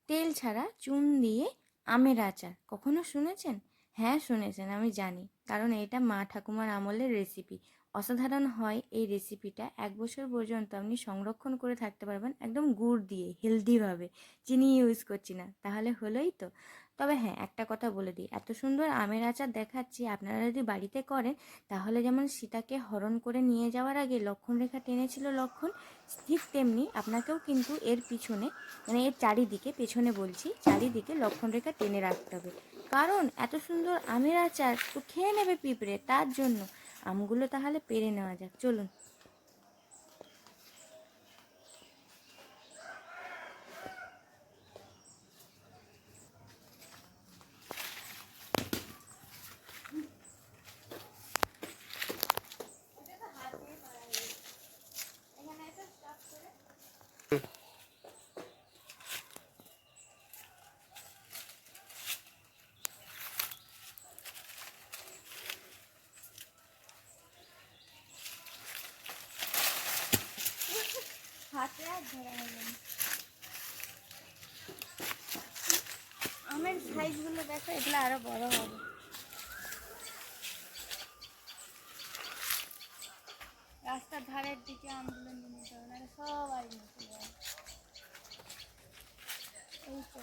তেল ছাড়া চুন দিয়ে আমের আচার কখনো শুনেছেন? হ্যাঁ শুনেছেন, আমি জানি, কারণ এটা মা ঠাকুমার আমলের রেসিপি। অসাধারণ হয় এই রেসিপিটা। 1 বছর পর্যন্ত আপনি সংরক্ষণ করে থাকতে পারবেন, একদম গুড় দিয়ে হেলদিভাবে। চিনি ইউজ করছি না, তাহলে হলোই তো। তবে হ্যাঁ, একটা কথা বলে দিই, এত সুন্দর আমের আচার দেখাচ্ছি, আপনারা যদি বাড়িতে করেন তাহলে যেমন সীতাকে হরণ করে নিয়ে যাওয়ার আগে লক্ষণ রেখা টেনেছিল লক্ষণ, ঠিক তেমনি আপনাকেও কিন্তু এর পিছনে, মানে এর চারিদিকে, পেছনে বলছি, চারিদিকে লক্ষণ রেখা টেনে রাখতে হবে। কারণ এত সুন্দর আমের আচার তো খেয়ে নেবে পিঁপড়ে, তার জন্য আমগুলো তাহলে পেরে নেওয়া যাক, চলুন। হাতে আর ধরা হলো না। আমের সাইজগুলো দেখো, এগুলো আরো বড় হবে। রাস্তার ধারের দিকে আমগুলো নিয়ে নিতে হবে, নাহলে সবাই নিতে যাবে। এই তো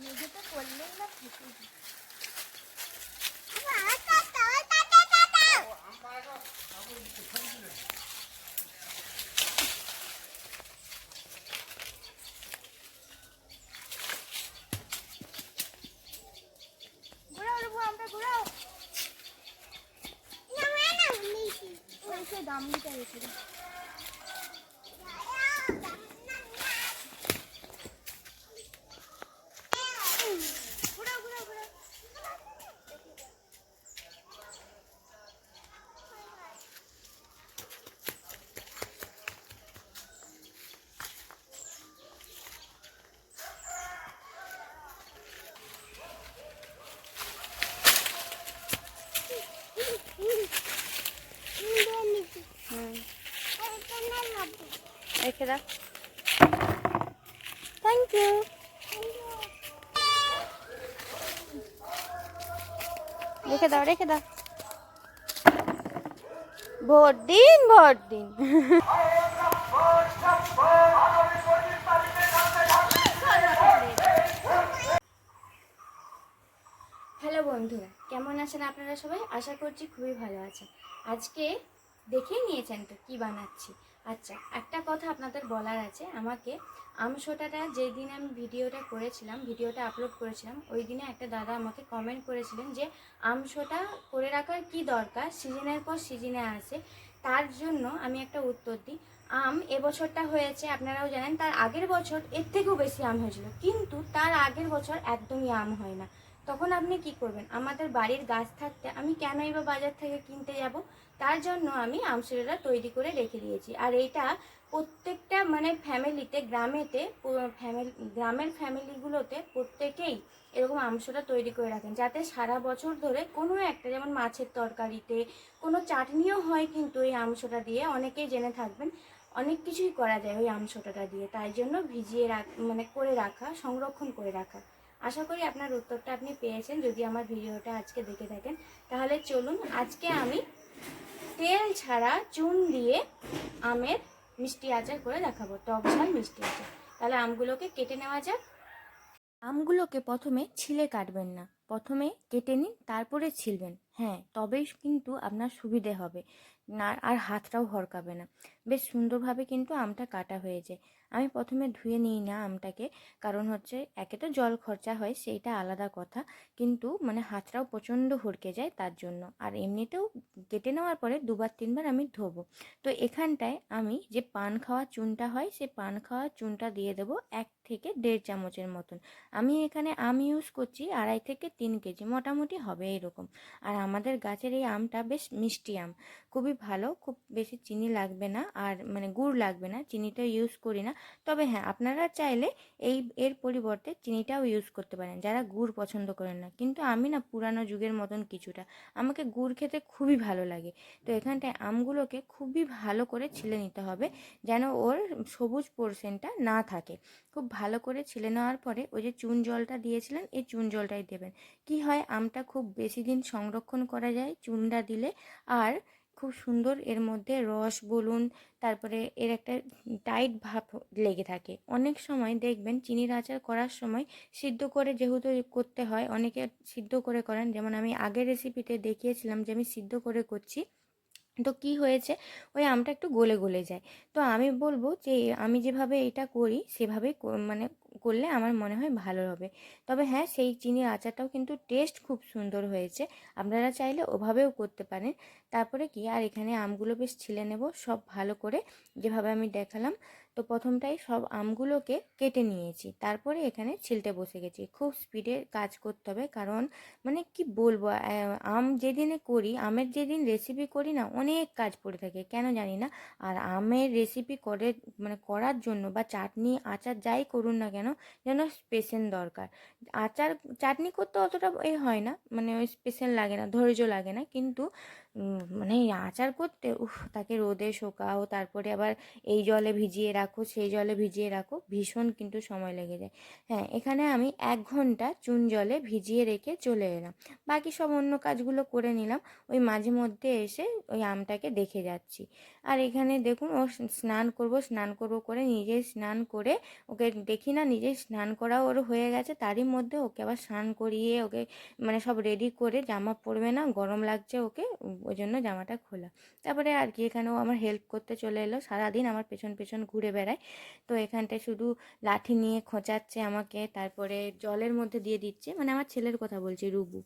মেঝেতে করলেই না থেকে যায়। ঘুরাও আমরা ঘুরাও, ওই সেই দামটা রেখে দাও। ঘুরাও ঘুরাও ঘুরাও। রেখে দাও, থ্যাংক ইউ। রেখে দাও রেখে দাও, ভোট দিন ভোট দিন। হ্যালো বন্ধুরা, কেমন আছেন আপনারা সবাই? আশা করছি খুবই ভালো আছেন। আজকে দেখেই নিয়েছেন তো কি বানাচ্ছি। আচ্ছা, একটা কথা আপনাদের বলার আছে। আমাকে আমসোটাটা যেই দিন আমি ভিডিওটা করেছিলাম, ভিডিওটা আপলোড করেছিলাম, ওই দিনে একটা দাদা আমাকে কমেন্ট করেছিলেন যে আমসোটা করে রাখার কি দরকার, সিজনের পর সিজনে আসে। তার জন্য আমি একটা উত্তর দিই। আম এবছরটা হয়েছে, আপনারাও জানেন, তার আগের বছর এর থেকেও বেশি আম হয়েছিল, কিন্তু তার আগের বছর একদমই আম হয় না। তখন আপনি কি করবেন? আমাদের বাড়ির গাছ থাকতে আমি কেনই বা বাজার থেকে কিনতে যাব? তার জন্য আমি আমসুরাটা তৈরি করে রেখে দিয়েছি। আর এইটা প্রত্যেকটা মানে ফ্যামিলিতে, গ্রামের ফ্যামিলিগুলোতে প্রত্যেকেই এরকম আমসুরা তৈরি করে রাখেন, যাতে সারা বছর ধরে কোনো একটা, যেমন মাছের তরকারিতে, কোনো চাটনিও হয় কিন্তু এই আমসুরা দিয়ে, অনেকেই জেনে থাকবেন। অনেক কিছুই করা যায় ওই আমসুরাটা দিয়ে। তাই জন্য ভিজিয়ে মানে করে রাখা, সংরক্ষণ করে রাখা। আশা করি আপনার উত্তরটা আপনি পেয়েছেন যদি আমার ভিডিওটা আজকে দেখে থাকেন। তাহলে চলুন, আজকে আমি তেল ছাড়া চুন দিয়ে আমের মিষ্টি আচার করে দেখাবো, টক ঝাল মিষ্টি আচার। তাহলে আমগুলোকে কেটে নেওয়া যাক। আমগুলোকে প্রথমে ছিলে কাটবেন না, প্রথমে কেটে নিন, তারপরে ছিলবেন। হ্যাঁ, তবেই কিন্তু আপনার সুবিধে হবে না, আর হাতটাও হরকাবে না। বেশ সুন্দরভাবে কিন্তু আমটা কাটা হয়ে যায়। আমি প্রথমে ধুয়ে নিই না আমটাকে, কারণ হচ্ছে একে তো জল খরচা হয়, সেইটা আলাদা কথা, কিন্তু মানে হাতটাও প্রচণ্ড হড়কে যায় তার জন্য। আর এমনিতেও কেটে নেওয়ার পরে 2-3 বার আমি ধোবো। তো এখানটায় আমি যে পান খাওয়া চুনটা হয়, সেই পান খাওয়া চুনটা দিয়ে দেবো 1 থেকে 1.5 চামচের মতন। আমি এখানে আম ইউজ করছি 2.5 থেকে 3 কেজি, মোটামুটি হবে এরকম। আর আমাদের গাছের এই আমটা বেশ মিষ্টি আম, খুবই ভালো, খুব বেশি চিনি লাগবে না, আর মানে গুড় লাগবে না, চিনিটা ইউজ করি না। তবে হ্যাঁ, আপনারা চাইলে এর পরিবর্তে চিনিটাও ইউজ করতে পারেন যারা গুড় পছন্দ করেন না। কিন্তু আমি না পুরানো যুগের মতন কিছুটা, আমাকে গুড় খেতে খুবই ভালো লাগে। তো এখানটায় আমগুলোকে খুবই ভালো করে ছিলে নিতে হবে, যেন ওর সবুজ পোর্শনটা না থাকে। খুব ভালো করে ছিলে নেওয়ার পরে ওই যে চুন জলটা দিয়েছিলেন, এই চুন জলটাই দেবেন। কি হয়, আমটা খুব বেশি দিন সংরক্ষণ করা যায় চুনটা দিলে। আর খুব সুন্দর এর মধ্যে রস বলুন, তারপরে এর একটা টাইট ভাব লেগে থাকে। অনেক সময় দেখবেন চিনির আচার করার সময় সিদ্ধ করে যেহেতু করতে হয়, অনেকে সিদ্ধ করে করেন, যেমন আমি আগের রেসিপিতে দেখিয়েছিলাম যে আমি সিদ্ধ করে করছি। তো কি হয়েছে, ওই আমটা একটু গলে গলে যায়। তো আমি বলবো যে আমি যেভাবে এটা করি সেভাবে মানে করলে আমার মনে হয় ভালো হবে। তবে হ্যাঁ, সেই চিনির আচারটাও কিন্তু টেস্ট খুব সুন্দর হয়েছে, আপনারা চাইলে ওভাবেও করতে পারেন। তারপরে কি, আর এখানে আমগুলো বেশ ছিলে নেব সব ভালো করে, যেভাবে আমি দেখালাম। তো প্রথমটাই সব আমগুলোকে কেটে নিয়েছি, তারপরে এখানে ছিলতে বসে গেছি। খুব স্পিডে কাজ করতে হবে, কারণ মানে কি বলবো, আম যেদিনে করি, আমের যেদিন রেসিপি করি না, অনেক কাজ পড়ে থাকে কেন জানি না। আর আমের রেসিপি করে মানে করার জন্য বা চাটনি আচার যাই করুন না কেন, যেন স্পেশাল দরকার। আচার চাটনি করতে অতটা হয় না, মানে ওই স্পেশাল লাগে না, ধৈর্য লাগে না। কিন্তু মানে এই আচার করতে তাকে রোদে শোকাও, তারপরে আবার এই জলে ভিজিয়ে রাখো, সেই জলে ভিজিয়ে রাখো, ভীষণ কিন্তু সময় লেগে যায়। হ্যাঁ, এখানে আমি 1 ঘন্টা চুন জলে ভিজিয়ে রেখে চলে এলাম। বাকি সব অন্য কাজগুলো করে নিলাম, ওই মাঝে মধ্যে এসে ওই আমটাকে দেখে যাচ্ছি। আর এখানে দেখুন, ও স্নান করব করে নিজেই স্নান করে, ওকে দেখি না নিজেই স্নান করা ওর হয়ে গেছে, তারই মধ্যে ওকে আবার স্নান করিয়ে ওকে মানে সব রেডি করে, জামা পরবে না, গরম লাগছে ওকে, ওই জন্য জামাটা খোলা। তারপরে আর কি, এখানেও আমার হেল্প করতে চলে এলো, সারাদিন আমার পেছন পেছন ঘুরে বেড়ায়। তো এখানটায় শুধু লাঠি নিয়ে খোঁচাচ্ছে আমাকে, তারপরে জলের মধ্যে দিয়ে দিচ্ছে, মানে আমার ছেলের কথা বলছি, রুবু।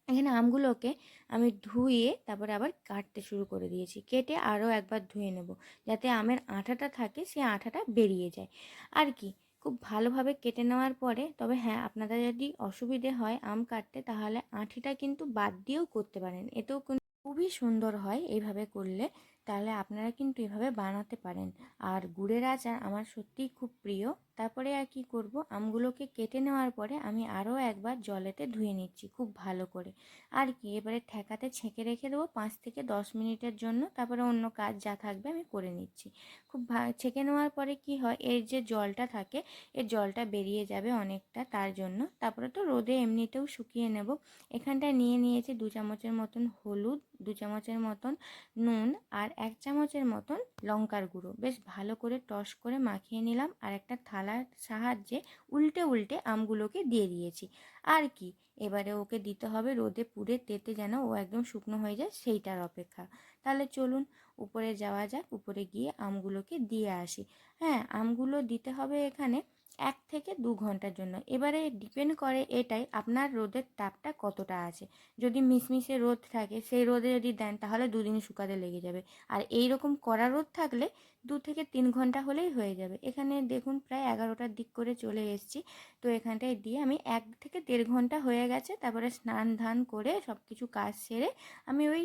এখানে আমগুলোকে আমি ধুয়ে তারপরে আবার কাটতে শুরু করে দিয়েছি, কেটে আরও একবার ধুয়ে নেব, যাতে আমের আঠাটা থাকে সেই আঠাটা বেরিয়ে যায় আর কি। খুব ভালোভাবে কেটে নেওয়ার পরে, তবে হ্যাঁ, আপনাদের যদি অসুবিধে হয় আম কাটতে, তাহলে আঁঠিটা কিন্তু বাদ দিয়েও করতে পারেন, এতেও খুবই সুন্দর হয় এইভাবে করলে। তাহলে আপনারা কিন্তু এভাবে বানাতে পারেন। আর গুড়ের আচার আমার সত্যিই খুব প্রিয়। তারপরে আর কি করব, আমগুলোকে কেটে নেওয়ার পরে আমি আরও একবার জলেতে ধুয়ে নিচ্ছি খুব ভালো করে। আর কি, এবারে ঠেকাতে ছেঁকে রেখে দেবো 5 থেকে 10 মিনিটের জন্য, তারপরে অন্য কাজ যা থাকবে আমি করে নিচ্ছি। খুব ছেঁকে নেওয়ার পরে কি হয়, এর যে জলটা থাকে, এর জলটা বেরিয়ে যাবে অনেকটা, তার জন্য। তারপরে তো রোদে এমনিতেও শুকিয়ে নেব। এখানটায় নিয়ে নিয়েছি 2 চামচের মতন হলুদ, 2 চামচের মতন নুন, আর 1 চামচের মতন লঙ্কার গুঁড়ো। বেশ ভালো করে টস করে মাখিয়ে নিলাম, আর একটা থালার সাহায্যে উল্টে উল্টে আমগুলোকে দিয়ে দিয়েছি। আর কি, এবারে ওকে দিতে হবে রোদে পুড়ে তেতে, যেন ও একদম শুকনো হয়ে যায়, সেইটার অপেক্ষা। তাহলে চলুন উপরে যাওয়া যাক, উপরে গিয়ে আমগুলোকে দিয়ে আসি। হ্যাঁ, আমগুলো দিতে হবে এখানে 1 থেকে 2 ঘন্টার জন্য। এবারে ডিপেন্ড করে এটাই, আপনার রোদের তাপটা কতটা আছে। যদি মিশমিশে রোদ থাকে, সেই রোদে যদি দেন, তাহলে 2 দিন শুকাতে লেগে যাবে। আর এই রকম কড়া রোদ থাকলে 2 থেকে 3 ঘন্টা হলেই হয়ে যাবে। এখানে দেখুন প্রায় 11টার দিক করে চলে এসেছি। তো এখানটায় দিয়ে আমি 1 থেকে 1.5 ঘন্টা হয়ে গেছে। তারপরে স্নান ধান করে সব কিছু কাজ সেরে আমি ওই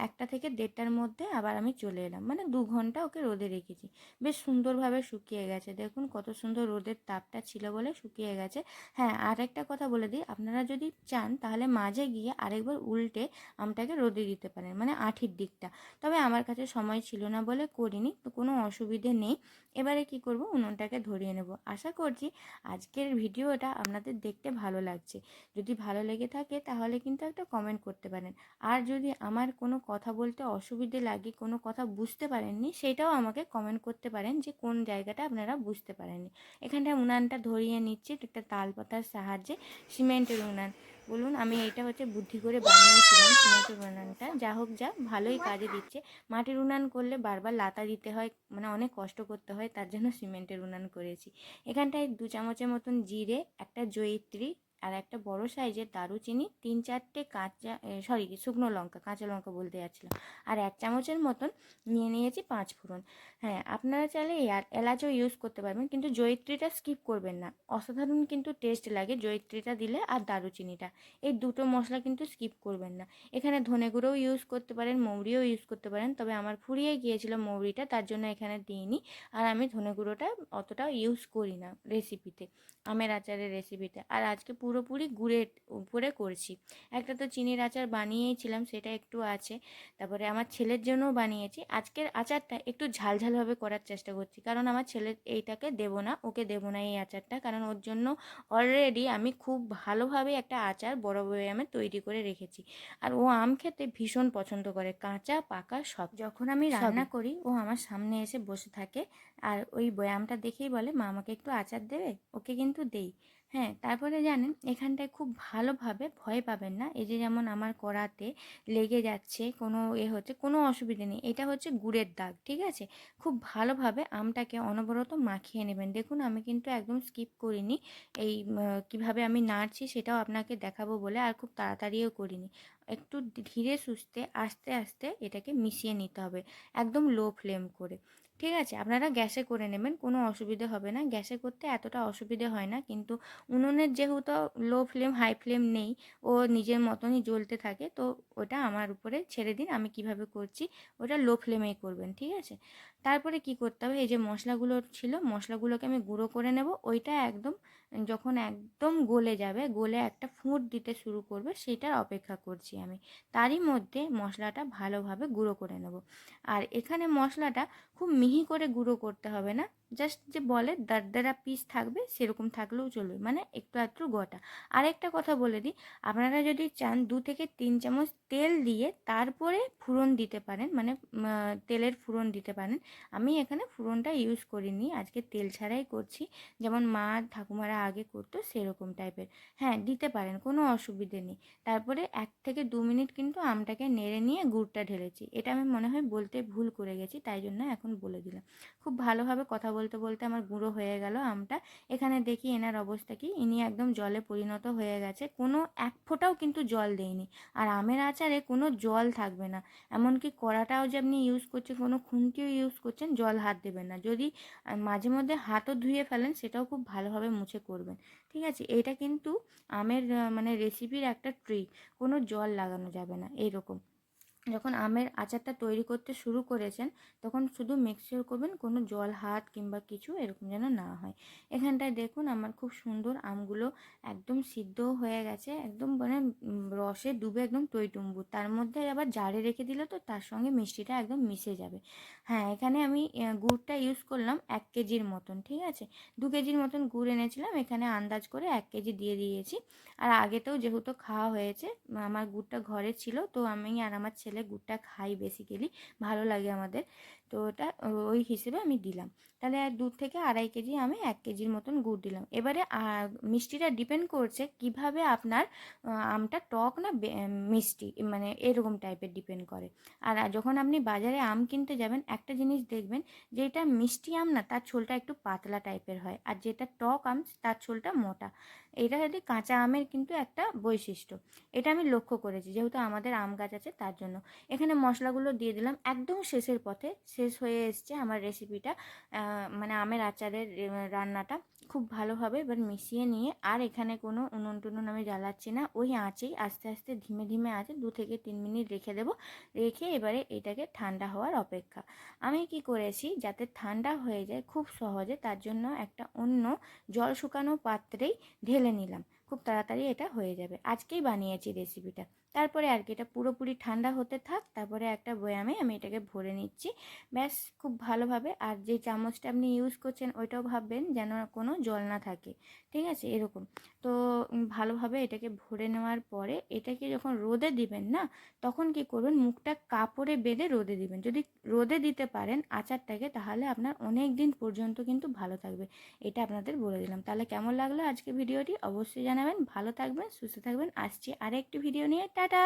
1টা থেকে 1.5টার মধ্যে আবার আমি চলে এলাম, মানে 2 ঘন্টা ওকে রোদে রেখেছি। বেশ সুন্দরভাবে শুকিয়ে গেছে, দেখুন কত সুন্দর রোদের তাপটা ছিল বলে শুকিয়ে গেছে। হ্যাঁ, আর একটা কথা বলে দিই, আপনারা যদি চান তাহলে মাঝে গিয়ে আরেকবার উল্টে আমটাকে রোদে দিতে পারেন, মানে আঁঠির দিকটা। তবে আমার কাছে সময় ছিল না বলে করিনি, তো কোনো অসুবিধে নেই। এবারে কি করব, উনুনটাকে ধরিয়ে নেব। আশা করছি আজকের ভিডিওটা আপনাদের দেখতে ভালো লাগছে। যদি ভালো লেগে থাকে তাহলে কিন্তু একটা কমেন্ট করতে পারেন। আর যদি আমার কোনো কথা বলতে অসুবিধে লাগে, কোনো কথা বুঝতে পারেননি, সেটাও আমাকে কমেন্ট করতে পারেন যে কোন জায়গাটা আপনারা বুঝতে পারেননি। এখানটায় উনানটা ধরিয়ে নিচ্ছি একটা তাল পাতার সাহায্যে, সিমেন্টের উনান। বলুন, আমি এইটা হচ্ছে বুদ্ধি করে বানিয়েছিলাম সিমেন্টের উনানটা, যা হোক যা, ভালোই কাজে দিচ্ছে। মাটির উনান করলে বারবার লাতা দিতে হয়, মানে অনেক কষ্ট করতে হয়, তার জন্য সিমেন্টের উনান করেছি। এখানটায় 2 চামচের মতন জিরে, একটা জয়িত্রী, আর একটা বড় সাইজের দারুচিনি, 3-4টে শুকনো লঙ্কা, কাঁচা লঙ্কা বলতে যাচ্ছিলাম, আর 1 চামচের মতন নিয়ে নিয়েছি 5 ফোড়ন। হ্যাঁ, আপনারা চাইলে এলাচও ইউজ করতে পারবেন, কিন্তু জয়িত্রীটা স্কিপ করবেন না, অসাধারণ কিন্তু টেস্ট লাগে জয়িত্রীটা দিলে, আর দারুচিনিটা, এই দুটো মশলা কিন্তু স্কিপ করবেন না। এখানে ধনে গুঁড়োও ইউজ করতে পারেন, মৌরিও ইউজ করতে পারেন, তবে আমার ফুরিয়ে গিয়েছিল মৌরিটা, তার জন্য এখানে দিইনি। আর আমি ধনে গুঁড়োটা অতটা ইউজ করি না রেসিপিতে, আমের আচারের রেসিপিতে। আর আজকে পুরোপুরি গুড়ের উপরে করছি। একটা তো চিনির আচার বানিয়েছিলাম, সেটা একটু আছে, তারপরে আমার ছেলের জন্যও বানিয়েছি। আজকের আচারটা একটু ঝালঝালভাবে করার চেষ্টা করছি, কারণ আমার ছেলে এইটাকে দেবো না, ওকে দেবো না এই আচারটা, কারণ ওর জন্য অলরেডি আমি খুব ভালোভাবে একটা আচার বড় বয়ামে তৈরি করে রেখেছি। আর ও আম খেতে ভীষণ পছন্দ করে, কাঁচা পাকা সব। যখন আমি রান্না করি ও আমার সামনে এসে বসে থাকে, আর ওই বয়ামটা দেখেই বলে, মা আমাকে একটু আচার দেবে, ওকে কিন্তু দেই। হ্যাঁ, তারপরে জানেন এখানটায় খুব ভালোভাবে, ভয় পাবেন না, এই যে যেমন আমার কড়াতে লেগে যাচ্ছে, কোনো হচ্ছে, কোনো অসুবিধে নেই, এটা হচ্ছে গুড়ের দাগ, ঠিক আছে। খুব ভালোভাবে আমটাকে অনবরত মাখিয়ে নেবেন। দেখুন আমি কিন্তু একদম স্কিপ করিনি, এই কিভাবে আমি নাড়ছি সেটাও আপনাকে দেখাবো বলে, আর খুব তাড়াতাড়িও করিনি। একটু ধীরে সুস্থে আস্তে আস্তে এটাকে মিশিয়ে নিতে হবে, একদম লো ফ্লেম করে, ঠিক আছে। আপনারা গ্যাসে করে নেবেন, কোনো অসুবিধে হবে না, গ্যাসে করতে এতটা অসুবিধে হয় না, কিন্তু উনুনের যেহেতু লো ফ্লেম হাই ফ্লেম নেই, ও নিজের মতনই জ্বলতে থাকে, তো ওটা আমার উপরে ছেড়ে দিন, আমি কিভাবে করছি, ওটা লো ফ্লেমেই করবেন, ঠিক আছে। তারপরে কি করতে হবে, এই যে মশলাগুলো ছিল, মশলাগুলোকে আমি গুঁড়ো করে নেব, ওইটা একদম যখন একদম গলে যাবে, গলে একটা ফুঁট দিতে শুরু করবে, সেটার অপেক্ষা করছি আমি। তারই মধ্যে মশলাটা ভালোভাবে গুঁড়ো করে নেব। আর এখানে মশলাটা খুব মিহি করে গুঁড়ো করতে হবে না, জাস্ট যে বলে দারদারা পিস থাকবে, সেরকম থাকলেও চলবে, মানে একটু আধটু গোটা। আরেকটা কথা বলে দিই, আপনারা যদি চান 2 থেকে 3 চামচ তেল দিয়ে তারপরে ফোড়ন দিতে পারেন, মানে তেলের ফোড়ন দিতে পারেন। আমি এখানে ফোড়নটা ইউজ করিনি, আজকে তেল ছাড়াই করছি, যেমন মা ঠাকুমারা আগে করতো সেরকম টাইপের। হ্যাঁ, দিতে পারেন, কোনো অসুবিধে নেই। তারপরে 1 থেকে 2 মিনিট কিন্তু আমটাকে নেড়ে নিয়ে গুড়টা ঢেলেছি, এটা আমি মনে হয় বলতে ভুল করে গেছি, তাই জন্য এখন বলে দিলাম। খুব ভালোভাবে কথা বলতে বলতে আমার গুঁড়ো হয়ে গেল আমটা। এখানে দেখি এনার অবস্থা কি, ইনি একদম জলে পরিণত হয়ে গেছে, কোনো এক ফোঁটাও কিন্তু জল দেয়নি। আর আমের আচারে কোনো জল থাকবে না, এমনকি কড়াটাও যে আপনি ইউজ করছেন, কোনো খুন্তিও ইউজ করছেন, জল হাত দেবেন না। যদি মাঝে মধ্যে হাতও ধুয়ে ফেলেন, সেটাও খুব ভালোভাবে মুছে করবেন, ঠিক আছে। এটা কিন্তু আমের মানে রেসিপির একটা ট্রিক, কোনো জল লাগানো যাবে না। এইরকম যখন আমের আচারটা তৈরি করতে শুরু করেছেন, তখন শুধু মিক্সচার করবেন, কোনো জল হাত কিংবা কিছু এরকম যেন না হয়। এখানটায় দেখুন আমার খুব সুন্দর আমগুলো একদম সিদ্ধ হয়ে গেছে, একদম মানে রসে ডুবে একদম টইটুম্বু, তার মধ্যে আবার জারে রেখে দিলে তো তার সঙ্গে মিষ্টিটা একদম মিশে যাবে। হ্যাঁ, এখানে আমি গুড়টা ইউজ করলাম 1 কেজির মতন, ঠিক আছে। 2 কেজির মতন গুড় এনেছিলাম, এখানে আন্দাজ করে 1 কেজি দিয়ে দিয়েছি। আর আগেতেও যেহেতু খাওয়া হয়েছে, আমার গুড়টা ঘরে ছিল, তো আমি আর আমার ছেলে গুড়টা খাই বেসিক্যালি, ভালো লাগে আমাদের, তো ওটা ওই হিসেবে আমি দিলাম। তাহলে 2 থেকে আড়াই কেজি আমি 1 কেজির মতন গুড় দিলাম। এবারে মিষ্টিটা ডিপেন্ড করছে কিভাবে আপনার আমটা টক না মিষ্টি, মানে এরকম টাইপের ডিপেন্ড করে। আর যখন আপনি বাজারে আম কিনতে যাবেন, একটা জিনিস দেখবেন, যেটা মিষ্টি আম না, তার ছোলটা একটু পাতলা টাইপের হয়, আর যেটা টক আম তার ছোলটা মোটা। এটা যদি কাঁচা আমের কিন্তু একটা বৈশিষ্ট্য, এটা আমি লক্ষ্য করেছি, যেহেতু আমাদের আম গাছ আছে তার জন্য। এখানে মশলাগুলো দিয়ে দিলাম, একদম শেষের পথে, শেষ হয়ে এসছে আমার রেসিপিটা, মানে আমের আচারের রান্নাটা খুব ভালোভাবে এবার মিশিয়ে নিয়ে, আর এখানে কোনো উনুন টুনুন আমি জ্বালাচ্ছি না, ওই আঁচেই আস্তে আস্তে ধীমে ধীমে আছে 2 থেকে 3 মিনিট রেখে দেবো। রেখে এবারে এটাকে ঠান্ডা হওয়ার অপেক্ষা। আমি কি করেছি, যাতে ঠান্ডা হয়ে যায় খুব সহজে, তার জন্য একটা অন্য জল শুকানো পাত্রেই ঢেলে নিলাম, খুব তাড়াতাড়ি এটা হয়ে যাবে। আজকেই বানিয়েছি রেসিপিটা। তারপরে আর কি, এটা পুরোপুরি ঠান্ডা হতে থাক, তারপরে একটা বয়ামে আমি এটাকে ভরে নিচ্ছি, ব্যাস, খুব ভালোভাবে। আর যে চামচটা আপনি ইউজ করছেন ওইটাও ভাববেন যেন কোনো জল না থাকে, ঠিক আছে, এরকম। তো ভালোভাবে এটাকে ভরে নেওয়ার পরে এটাকে যখন রোদে দিবেন না, তখন কি করবেন, মুখটা কাপড়ে বেঁধে রোদে দিবেন। যদি রোদে দিতে পারেন আচারটাকে, তাহলে আপনার অনেক দিন পর্যন্ত কিন্তু ভালো থাকবে, এটা আপনাদের বলে দিলাম। তাহলে কেমন লাগলো আজকে ভিডিওটি অবশ্যই জানাবেন, ভালো থাকবেন, সুস্থ থাকবেন, আসছি আরেকটি ভিডিও নিয়ে, টাটা।